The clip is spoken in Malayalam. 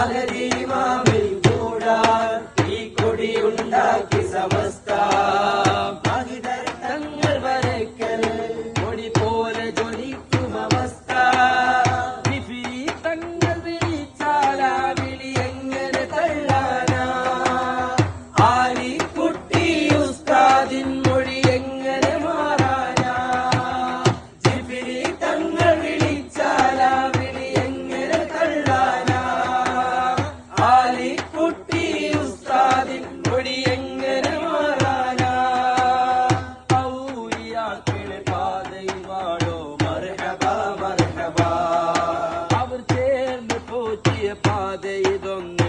മഹദീമാമിൽ കൂടാൻ ഈ കൊടിയുണ്ടാക്കി സമസ്ത തങ്ങൾ വരക്കൽ കൊടി പോലെ ജ്വലിക്കും അവസ്ഥ തങ്ങൾ വിളിച്ചാലാ വിളി എങ്ങനെ തള്ളാനാ ആലിക്കുട്ടി ഉസ്താദിൻ മൊഴി എങ്ങനെ മാറാനാ തങ്ങൾ വിളിച്ചാലാ വിളി എങ്ങനെ തള്ളാനാ ആലിക്കുട്ടി ഉസ്താദിൻ മൊഴി എങ്ങനെ മാറാനാ ഔലിയാക്കളെ പാതയിൽ വാഴോ മർഹബാ മർഹബാ അവർ ചേർന്ന് പോറ്റിയ പാത ഇതൊന്നും